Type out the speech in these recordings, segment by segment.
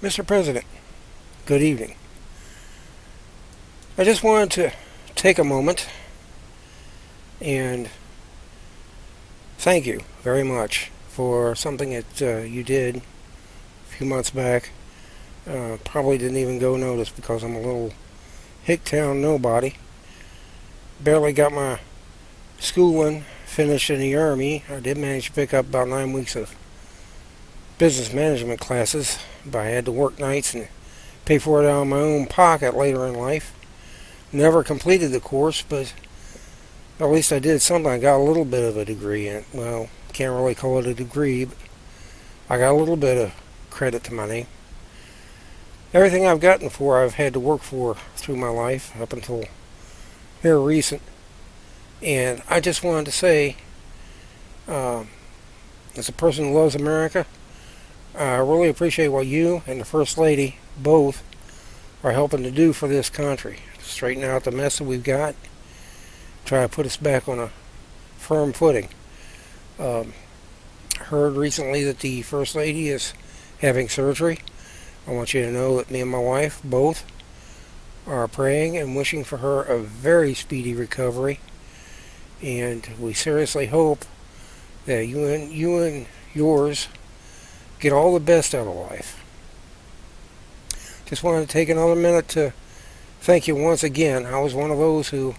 Mr. President, good evening. I just wanted to take a moment and thank you very much for something that you did a few months back. Probably didn't even go notice because I'm a little hick-town nobody. Barely got my schooling finished in the Army. I did manage to pick up about 9 weeks of business management classes, but I had to work nights and pay for it out of my own pocket later in life. Never completed the course, but at least I did something. I got a little bit of a degree in it. Well, can't really call it a degree, but I got a little bit of credit to my name. Everything I've gotten for, I've had to work for through my life up until here recent. And I just wanted to say, as a person who loves America, I really appreciate what you and the First Lady both are helping to do for this country. Straighten out the mess that we've got. Try to put us back on a firm footing. Heard recently that the First Lady is having surgery. I want you to know that me and my wife both are praying and wishing for her a very speedy recovery. And we seriously hope that you and yours get all the best out of life. Just wanted to take another minute to thank you once again. I was one of those who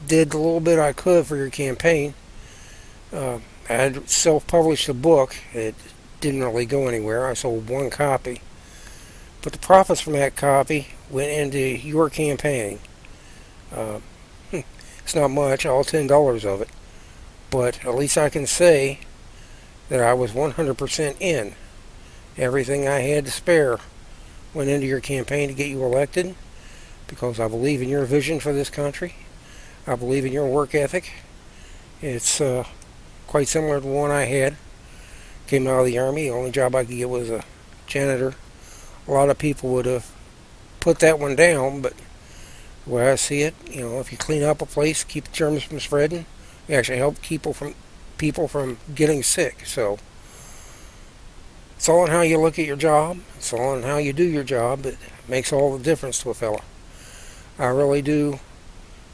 did the little bit I could for your campaign. I had self-published a book. It didn't really go anywhere. I sold one copy. But the profits from that copy went into your campaign. It's not much, all $10 of it. But at least I can say that I was 100% in. Everything I had to spare went into your campaign to get you elected, because I believe in your vision for this country. I believe in your work ethic. It's quite similar to the one I had. Came out of the Army. The only job I could get was a janitor. A lot of people would have put that one down, but the way I see it, if you clean up a place, keep the germs from spreading, you actually help people from getting sick. So it's all in how you look at your job. It's all in how you do your job that makes all the difference to a fella. I really do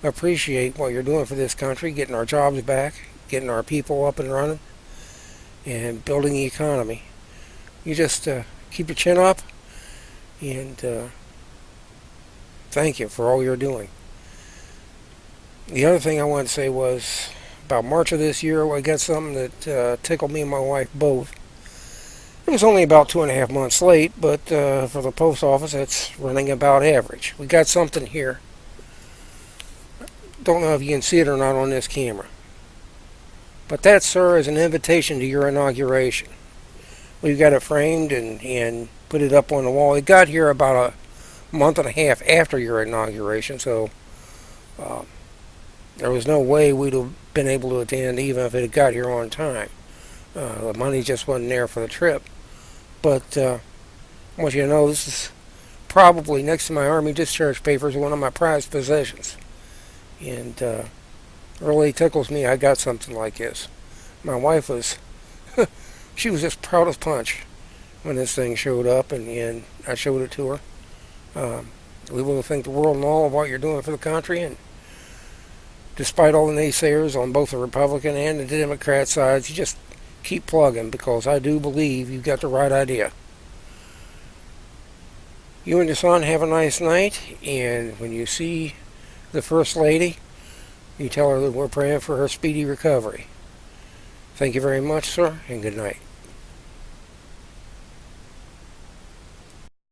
appreciate what you're doing for this country, getting our jobs back, getting our people up and running, and building the economy. You just keep your chin up, and thank you for all you're doing. The other thing I wanted to say was, about March of this year, I got something that tickled me and my wife both. It was only about 2.5 months late, but for the post office, it's running about average. We got something here. Don't know if you can see it or not on this camera. But that, sir, is an invitation to your inauguration. We've got it framed and put it up on the wall. It got here about a month and a half after your inauguration, so there was no way we'd have been able to attend even if it had got here on time. The money just wasn't there for the trip. But I want you to know this is probably, next to my Army discharge papers, one of my prized possessions. And it really tickles me I got something like this. My wife was, she was just proud as punch when this thing showed up, and I showed it to her. We will thank the world and all of what you're doing for the country, and despite all the naysayers on both the Republican and the Democrat sides, you just keep plugging, because I do believe you've got the right idea. You and your son have a nice night, and when you see the First Lady, you tell her that we're praying for her speedy recovery. Thank you very much, sir, and good night.